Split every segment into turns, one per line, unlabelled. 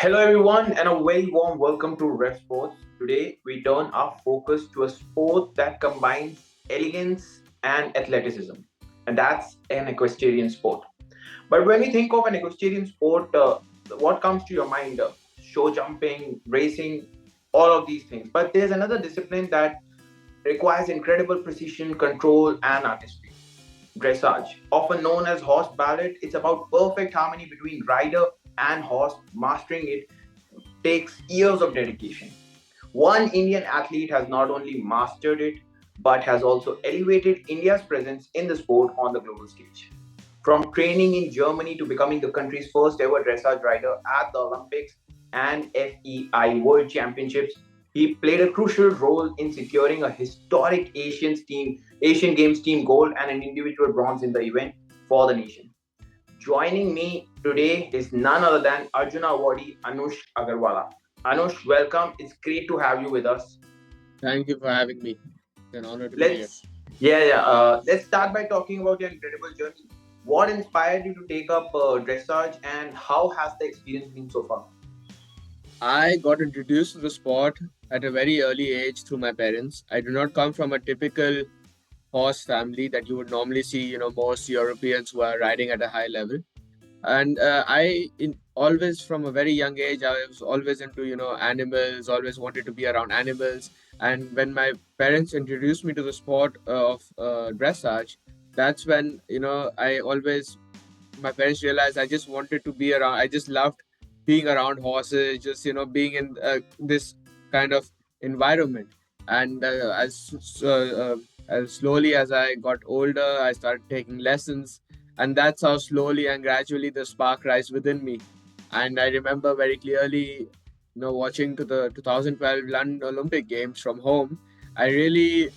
Hello, everyone, and a very warm welcome to Revsportz. Today, we turn our focus to a sport that combines elegance and athleticism, and that's an equestrian sport. But when we think of an equestrian sport, what comes to your mind? Show jumping, racing, all of these things. But there's another discipline that requires incredible precision, control, and artistry. Dressage, often known as horse ballet, it's about perfect harmony between rider and horse. Mastering it takes years of dedication. One Indian athlete has not only mastered it, but has also elevated India's presence in the sport on the global stage. From training in Germany to becoming the country's first ever dressage rider at the Olympics and FEI World Championships, he played a crucial role in securing a historic Asian Games team gold and an individual bronze in the event for the nation. Joining me today is none other than Arjuna Awardee Anush Agarwalla. Anush, welcome. It's great to have you with us.
Thank you for having me. It's an honor to be here.
Let's start by talking about your incredible journey. What inspired you to take up dressage, and how has the experience been so far?
I got introduced to the sport at a very early age through my parents. I do not come from a typical horse family that you would normally see, most Europeans who are riding at a high level. And always from a very young age, I was always into, animals, always wanted to be around animals. And when my parents introduced me to the sport of dressage, that's when, my parents realized I just wanted to be around. I just loved being around horses, just being in this kind of environment. And as slowly as I got older, I started taking lessons, and that's how slowly and gradually the spark rise within me. And I remember very clearly, watching to the 2012 London Olympic Games from home. I really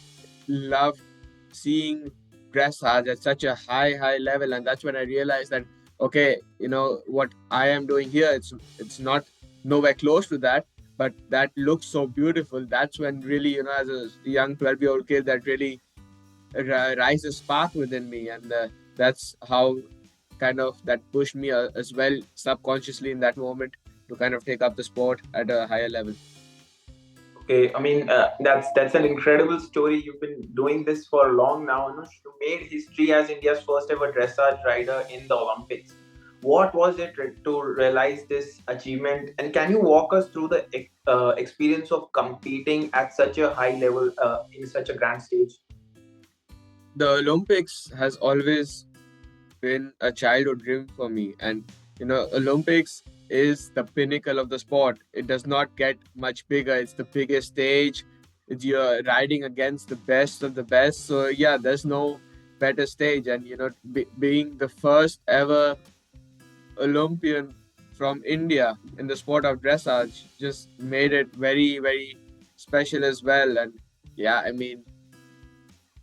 loved seeing dressage at such a high level, and that's when I realized that okay, what I am doing here, it's not nowhere close to that, but that looks so beautiful. That's when really, as a young 12-year-old kid, that really rises spark within me, and that's how kind of that pushed me as well subconsciously in that moment to kind of take up the sport at a higher level.
Okay, that's an incredible story. You've been doing this for long now, Anush. You made history as India's first ever dressage rider in the Olympics. What was it to realize this achievement? And can you walk us through the experience of competing at such a high level in such a grand stage?
The Olympics has always been a childhood dream for me. And Olympics is the pinnacle of the sport. It does not get much bigger. It's the biggest stage. You're riding against the best of the best. So yeah, there's no better stage. And being the first ever Olympian from India in the sport of dressage just made it very, very special as well. And yeah, I mean,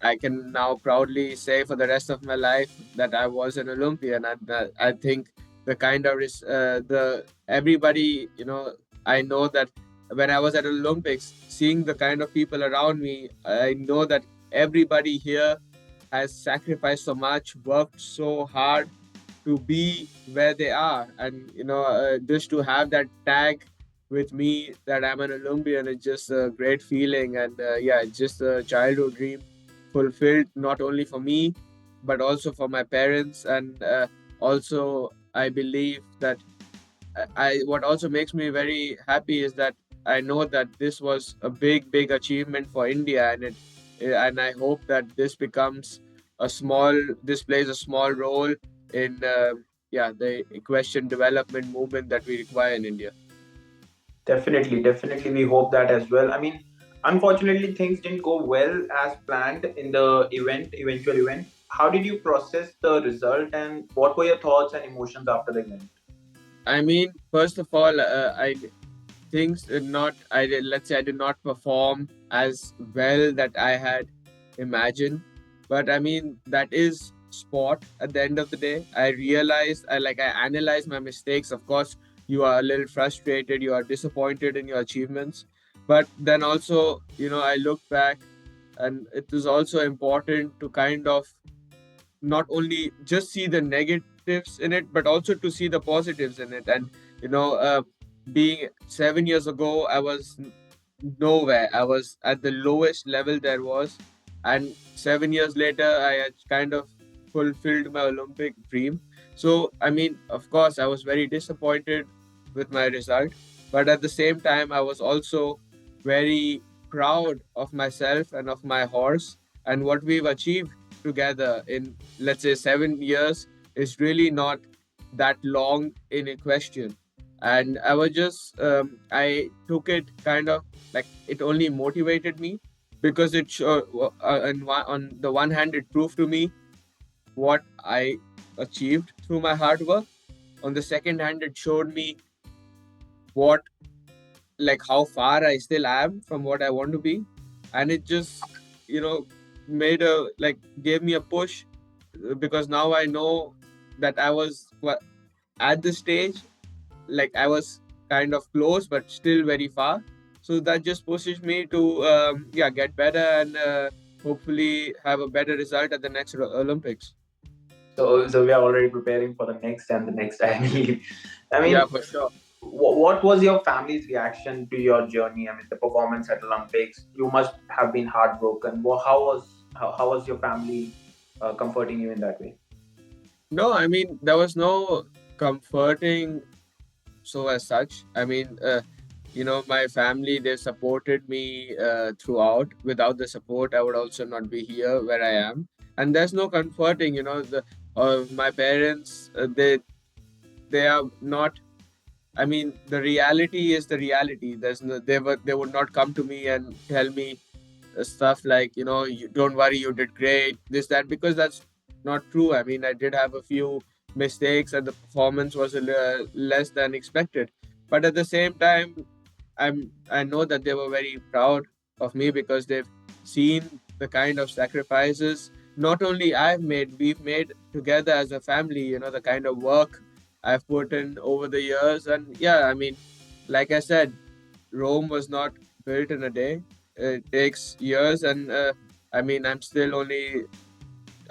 I can now proudly say for the rest of my life that I was an Olympian, and I think the kind of the everybody, I know that when I was at Olympics, seeing the kind of people around me, I know that everybody here has sacrificed so much, worked so hard to be where they are, and just to have that tag with me that I'm an Olympian is just a great feeling, and yeah, it's just a childhood dream fulfilled not only for me but also for my parents. And also I believe that I what also makes me very happy is that I know that this was a big achievement for India, and I hope that this plays a small role in yeah, the equestrian development movement that we require in India.
Definitely, we hope that as well. I mean, unfortunately, things didn't go well as planned in the eventual event. How did you process the result, and what were your thoughts and emotions after the event?
I mean, first of all, I things did not I did, let's say I did not perform as well that I had imagined. But I mean, that is sport at the end of the day. I analyzed my mistakes. Of course, you are a little frustrated, you are disappointed in your achievements, but then also, I look back, and it is also important to kind of not only just see the negatives in it but also to see the positives in it. And you know uh, being 7 years ago, I was nowhere. I was at the lowest level there was. And 7 years later, I had kind of fulfilled my Olympic dream. So, I mean, of course, I was very disappointed with my result. But at the same time, I was also very proud of myself and of my horse. And what we've achieved together in, let's say, 7 years is really not that long in equestrian. And I was just, I took it kind of like it only motivated me because on the one hand it proved to me what I achieved through my hard work. On the second hand, it showed me what, like, how far I still am from what I want to be. And it just, you know, made a, like, gave me a push, because now I know that I was at this stage, like I was kind of close but still very far. So that just pushes me to yeah, get better and hopefully have a better result at the next Olympics.
So we are already preparing for the next and the next, I believe. I
Yeah,
mean,
for sure.
what was your family's reaction to your journey? I mean, the performance at Olympics. You must have been heartbroken. How was your family comforting you in that way?
No, I mean, there was no comforting so as such. I mean, my family, they supported me throughout. Without the support, I would also not be here where I am. And there's no comforting, my parents, they are not. I mean, the reality is the reality. They would not come to me and tell me stuff like, you don't worry, you did great, this, that, because that's not true. I mean, I did have a few mistakes and the performance was less than expected. But at the same time, I know that they were very proud of me because they've seen the kind of sacrifices not only we've made together as a family, the kind of work I've put in over the years. And yeah, I mean, like I said, Rome was not built in a day. It takes years, and I mean, I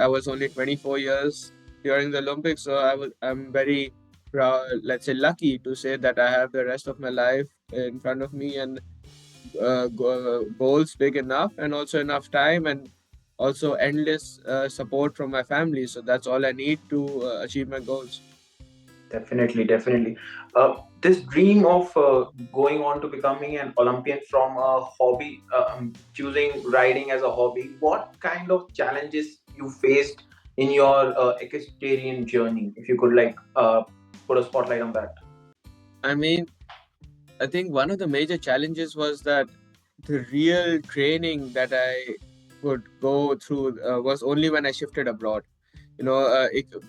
was only 24 years during the Olympics, so I'm very proud, let's say, lucky to say that I have the rest of my life in front of me, and goals big enough, and also enough time, and also endless support from my family. So that's all I need to achieve my goals.
Definitely, definitely. This dream of going on to becoming an Olympian from a hobby, choosing riding as a hobby, what kind of challenges you faced in your equestrian journey? If you could put a spotlight on that.
I mean, I think one of the major challenges was that the real training that I could go through was only when I shifted abroad.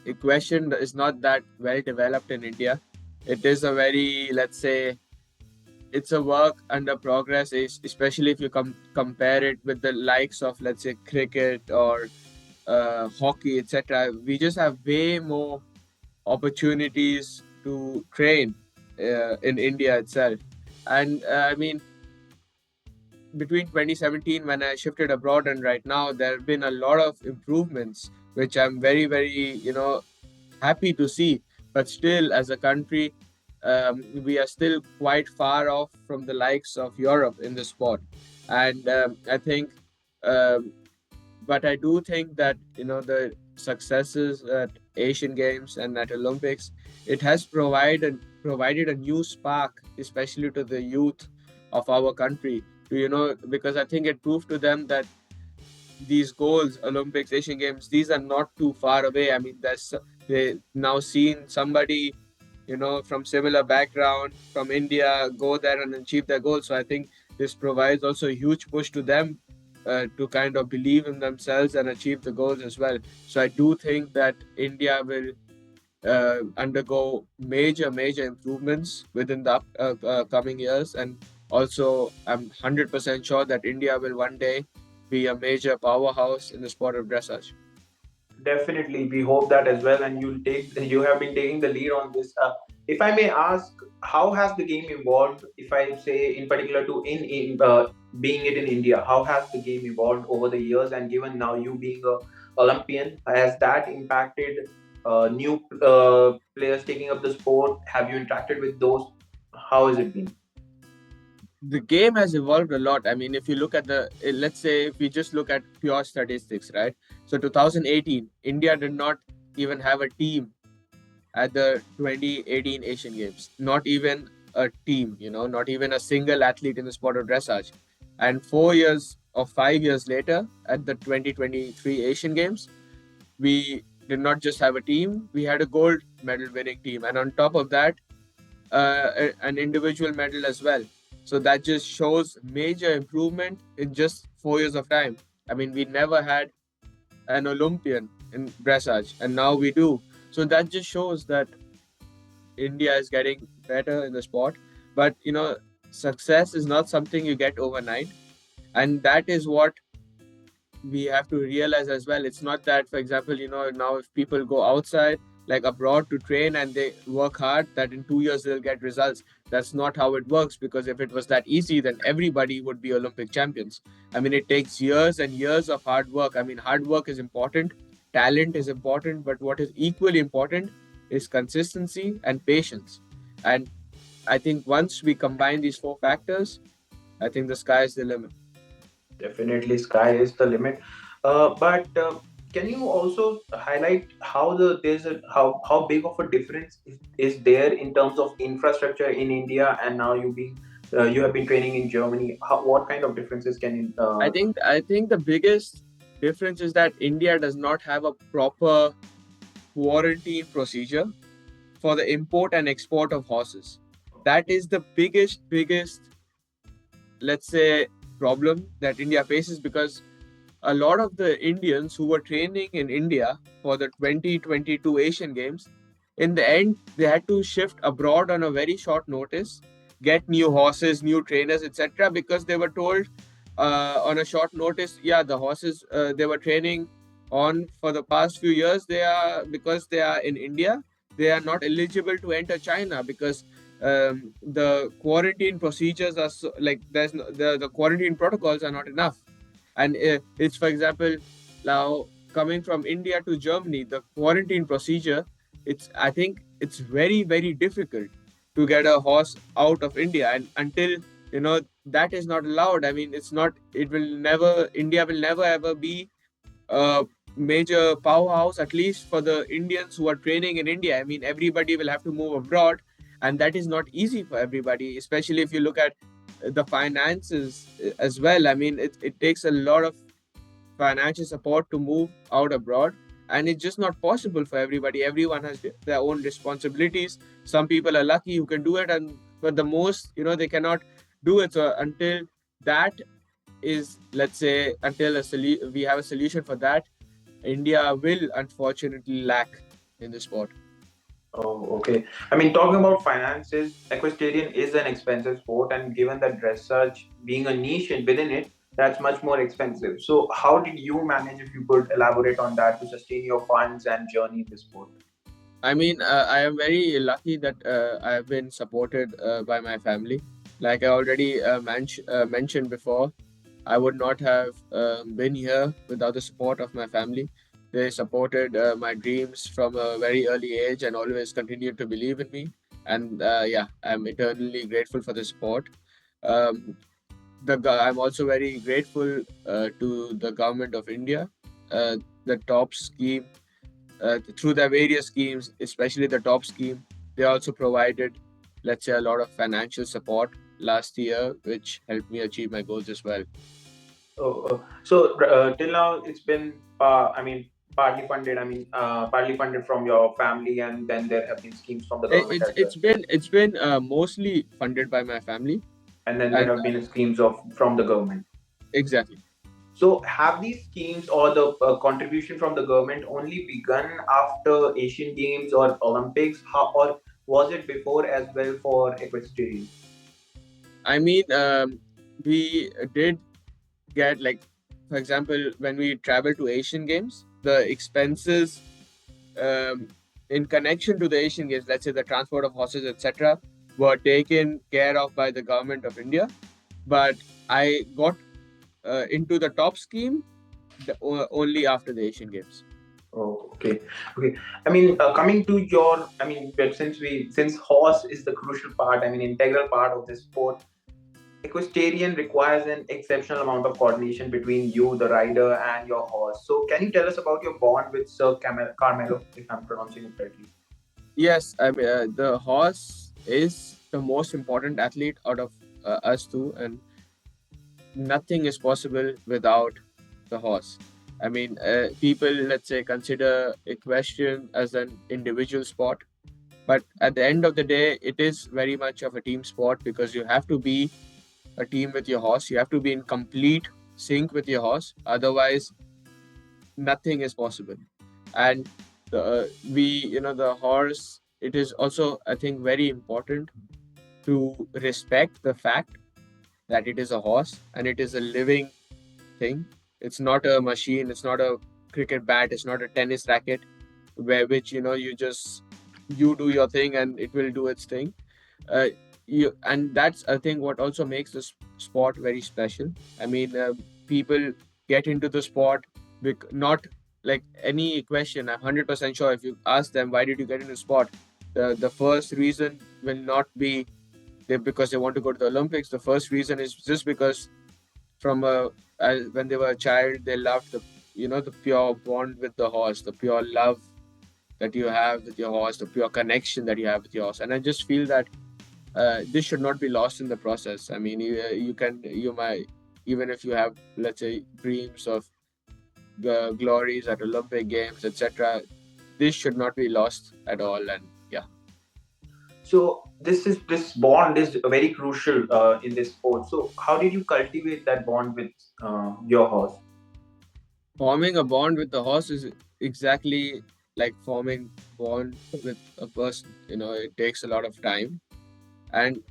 Equation is not that well developed in India. It is a very, let's say, it's a work under progress, especially if you compare it with the likes of, let's say, cricket or hockey, etc. We just have way more opportunities to train in India itself. And I mean, between 2017 when I shifted abroad and right now, there have been a lot of improvements, which I'm very, very, happy to see. But still, as a country, we are still quite far off from the likes of Europe in the sport. And I think, um, but I do think that, the successes at Asian Games and at Olympics, it has provided a new spark, especially to the youth of our country. Because I think it proved to them that these goals, Olympics, Asian Games, these are not too far away. I mean, they now seen somebody, from similar background from India go there and achieve their goals. So I think this provides also a huge push to them to kind of believe in themselves and achieve the goals as well. So I do think that India will undergo major, major improvements within the coming years. And also, I'm 100% sure that India will one day be a major powerhouse in the sport of dressage.
Definitely, we hope that as well. And you have been taking the lead on this. If I may ask, how has the game evolved? If I say in particular to in being it in India, how has the game evolved over the years? And given now you being a Olympian, has that impacted new players taking up the sport? Have you interacted with those? How has it been?
The game has evolved a lot. I mean, if you look at let's say, if we just look at pure statistics, right? So 2018, India did not even have a team at the 2018 Asian Games. Not even a team, not even a single athlete in the sport of dressage. And 4 years or 5 years later, at the 2023 Asian Games, we did not just have a team, we had a gold medal winning team. And on top of that, an individual medal as well. So that just shows major improvement in just 4 years of time. I mean, we never had an Olympian in dressage, and now we do. So that just shows that India is getting better in the sport. But success is not something you get overnight, and that is what we have to realize as well. It's not that, for example, now if people go outside, like abroad, to train and they work hard, that in 2 years they'll get results. That's not how it works, because if it was that easy, then everybody would be Olympic champions. I mean, it takes years and years of hard work. I mean, hard work is important, talent is important, but what is equally important is consistency and patience. And I think once we combine these four factors, I think the sky is the limit.
Definitely, sky is the limit. But can you also highlight how how big of a difference is there in terms of infrastructure in India, and now you have been training in Germany? What kind of differences can you?
I think the biggest difference is that India does not have a proper quarantine procedure for the import and export of horses. That is the biggest, let's say, problem that India faces, because a lot of the Indians who were training in India for the 2022 Asian Games, in the end, they had to shift abroad on a very short notice, get new horses, new trainers, etc., because they were told on a short notice, yeah, the horses they were training on for the past few years, because they are in India, they are not eligible to enter China, because the quarantine procedures are so, like, the quarantine protocols are not enough. And it's, for example, now coming from India to Germany, the quarantine procedure, I think it's very, very difficult to get a horse out of India. And until that is not allowed, I mean, it will never, India will never ever be a major powerhouse, at least for the Indians who are training in India. I mean, everybody will have to move abroad, and that is not easy for everybody, especially if you look at the finances as well. I mean, it takes a lot of financial support to move out abroad, and it's just not possible for everybody. Everyone has their own responsibilities. Some people are lucky who can do it, and but the most, they cannot do it. So until that is, let's say, until we have a solution for that, India will unfortunately lack in the sport.
Oh, okay. I mean, talking about finances, equestrian is an expensive sport, and given that dressage being a niche within it, that's much more expensive. So, how did you manage, if you could elaborate on that, to sustain your funds and journey in this sport?
I mean, I am very lucky that I have been supported by my family. Like I already mentioned before, I would not have been here without the support of my family. They supported my dreams from a very early age and always continued to believe in me. And yeah, I'm eternally grateful for the support. Um, I'm also very grateful to the government of India. The top scheme, through their various schemes, especially the top scheme, they also provided, let's say, a lot of financial support last year, which helped me achieve my goals as well.
So till now, it's been, I mean, partly funded. I mean, partly funded from your family, and then there have been schemes from the
It,
government
it's
as well.
it's been mostly funded by my family,
And then there
and
have been schemes of from the government.
exactly.
So, have these schemes or the contribution from the government only begun after Asian Games or Olympics, or was it before as well for equestrian?
I mean, we did get, like, for example, when we travel to Asian Games, the expenses in connection to the Asian Games, let's say the transport of horses, etc., were taken care of by the government of India. But I got into the top scheme only after the Asian Games.
Oh, okay, okay. Coming to your, but since horse is the crucial part, integral part of this sport. Equestrian requires an exceptional amount of coordination between you, the rider, and your horse. So, can you tell us about your bond with Sir Carmelo, if I'm pronouncing it correctly?
Yes, I mean, the horse is the most important athlete out of us two, and nothing is possible without the horse. I mean, people, let's say, consider equestrian as an individual sport, but at the end of the day, it is very much of a team sport because you have to be a team with your horse. You have to be in complete sync with your horse. Otherwise, nothing is possible. And the horse, it is also, I think, very important to respect the fact that it is a horse and it is a living thing. It's not a machine. It's not a cricket bat. It's not a tennis racket where which you just you do your thing and it will do its thing. Uh, and that's I think what also makes this sport very special. I mean, people get into the sport not like any question. I'm 100% sure if you ask them why did you get into sport, the first reason will not be because they want to go to the Olympics. The first reason is just because from when they were a child they loved the pure bond with the horse, the pure love that you have with your horse, the pure connection that you have with your horse. And I just feel that this should not be lost in the process. I mean, you might, even if you have, let's say, dreams of glories at Olympic Games, etc., this should not be lost at all. And yeah,
So, this bond is very crucial in this sport. So, how did you cultivate that bond with your horse?
forming a bond with the horse is exactly like forming bond with a person. It takes a lot of time, and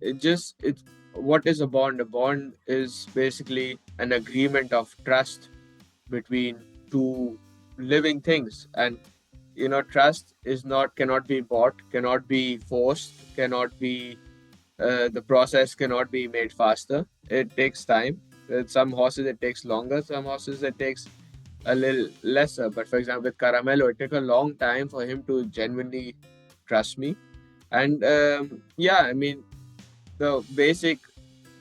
it's what is a bond? A bond is basically an agreement of trust between two living things. And trust is not cannot be bought, cannot be forced, cannot be the process cannot be made faster. It takes time. With some horses it takes longer, some horses it takes a little lesser. But for example, with Caramello, it took a long time for him to genuinely trust me. And yeah, I mean, the basic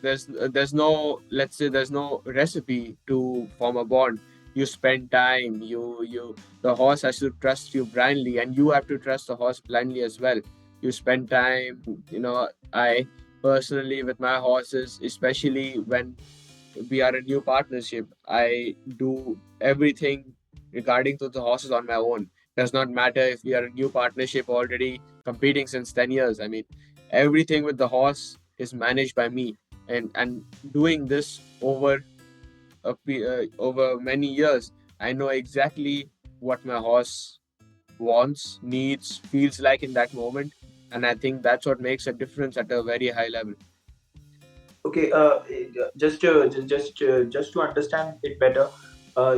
there's no, let's say, there's no recipe to form a bond. You spend time, the horse has to trust you blindly and you have to trust the horse blindly as well. You spend time. I personally, with my horses, especially when we are a new partnership, I do everything regarding to the horses on my own. Does not matter if we are a new partnership already competing since 10 years. I mean, everything with the horse is managed by me. And doing this over many years, I know exactly what my horse wants, needs, feels like in that moment. And I think that's what makes a difference at a very high level.
Okay, just to understand it better,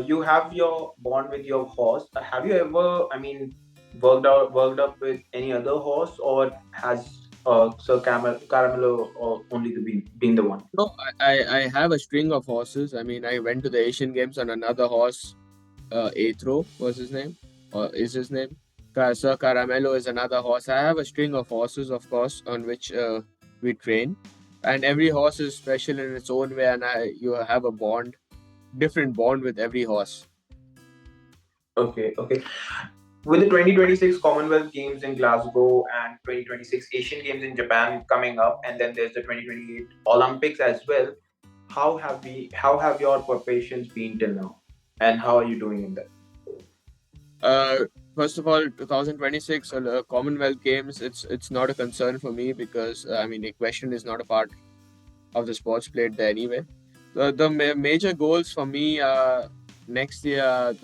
you have your bond with your horse. Have you ever, worked up with any other horse, or has Sir Caramello only been the one?
No, I have a string of horses. I mean, I went to the Asian Games on another horse. Athro was his name, or is his name. Sir Caramello is another horse. I have a string of horses, of course, on which we train. And every horse is special in its own way, and you have a bond, different bond with every horse.
Okay, okay. With the 2026 Commonwealth Games in Glasgow and 2026 Asian Games in Japan coming up, and then there's the 2028 Olympics as well. How have your preparations been till now, and how are you doing in that?
Uh, First of all, 2026 Commonwealth Games, it's not a concern for me because I mean, equestrian is not a part of the sports played there anyway. The major goals for me next year,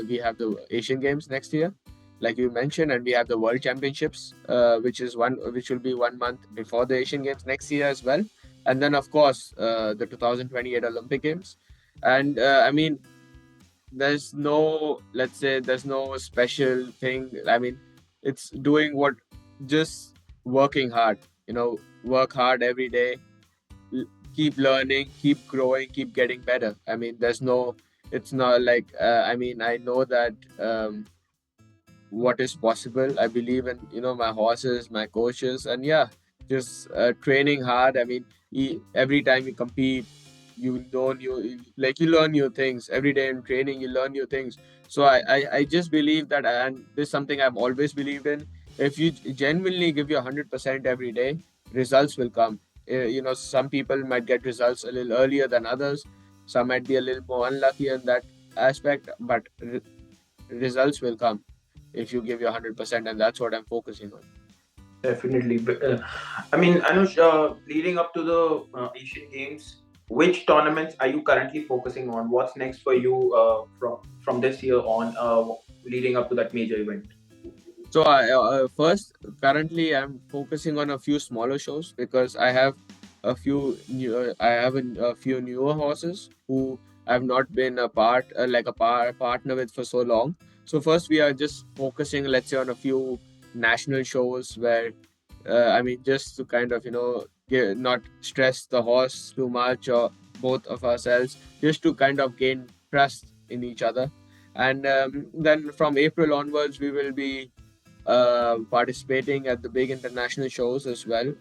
we have the Asian Games next year, like you mentioned, and we have the World Championships, which will be 1 month before the Asian Games next year as well, and then of course the 2028 Olympic Games. And I mean, there's no, let's say, there's no special thing. I mean, it's doing what, just working hard. Work hard every day, l- keep learning, keep growing, keep getting better. I mean, there's no, It's not like I mean, I know that what is possible. I believe in, my horses, my coaches, and yeah, just training hard. I mean, every time you compete, you learn new things every day in training. You learn new things. So I just believe that, and this is something I've always believed in. If you genuinely give your 100% every day, results will come. Some people might get results a little earlier than others. Some might be a little more unlucky in that aspect, but results will come if you give your 100%, and that's what I'm focusing on.
Definitely. I mean, Anush, leading up to the Asian Games, which tournaments are you currently focusing on? What's next for you from this year on, leading up to that major event?
So I first currently I'm focusing on a few smaller shows because I have a few newer horses who I've not been a partner with for so long. So first we are just focusing, let's say, on a few national shows where I mean, just to kind of, not stress the horse too much or both of ourselves, just to kind of gain trust in each other. And then from April onwards, we will be participating at the big international shows as well.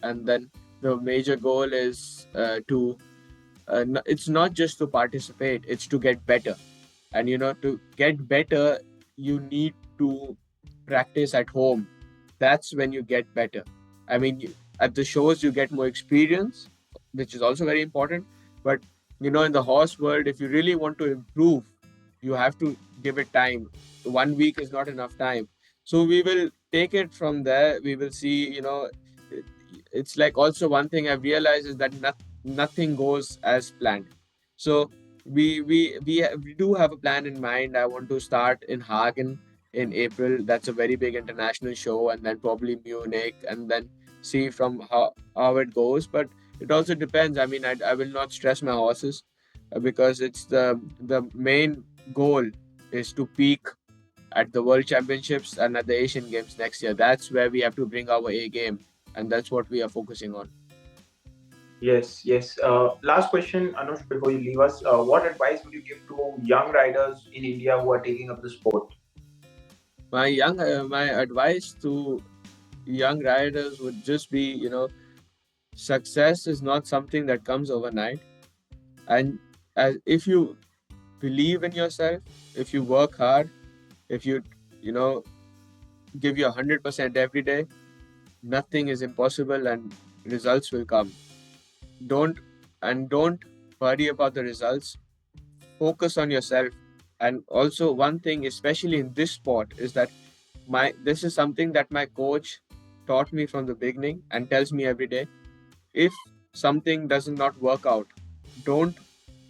And then the major goal is it's not just to participate, it's to get better. And, to get better, you need to practice at home. That's when you get better. I mean, at the shows, you get more experience, which is also very important. But, in the horse world, if you really want to improve, you have to give it time. 1 week is not enough time. So we will take it from there. We will see, it- it's like also one thing I've realized is that nothing goes as planned. So we do have a plan in mind. I want to start in Hagen in April. That's a very big international show, and then probably Munich, and then see from how it goes. But it also depends. I mean, I will not stress my horses because it's the main goal is to peak at the World Championships and at the Asian Games next year. That's where we have to bring our A game, and that's what we are focusing on.
Yes, yes. Last question, Anush, before you leave us. What advice would you give to young riders in India who are taking up the sport?
My advice to young riders would just be, success is not something that comes overnight, and if you believe in yourself, if you work hard, if you know give your 100% every day, nothing is impossible, and results will come. Don't and don't worry about the results. Focus on yourself. And also one thing, especially in this sport, is that my this is something that my coach taught me from the beginning and tells me every day. If something does not work out, don't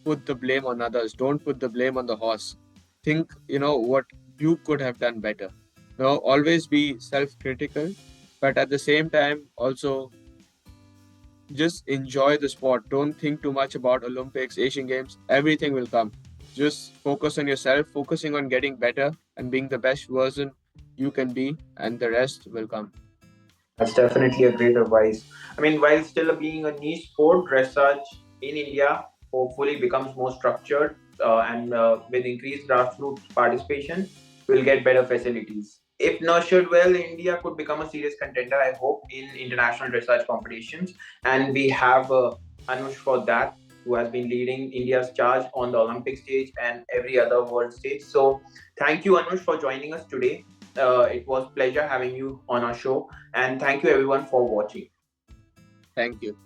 put the blame on others. Don't put the blame on the horse. Think, what you could have done better. Always be self-critical, but at the same time, also just enjoy the sport. Don't think too much about Olympics, Asian Games. Everything will come. Just focus on yourself, focusing on getting better and being the best version you can be, and the rest will come.
That's definitely a great advice. I mean, while still being a niche sport, dressage in India hopefully becomes more structured, and with increased grassroots participation, we'll get better facilities. If nurtured well, India could become a serious contender, I hope, in international dressage competitions. And we have Anush for that, who has been leading India's charge on the Olympic stage and every other world stage. So, thank you, Anush, for joining us today. It was pleasure having you on our show, and thank you everyone for watching.
Thank you.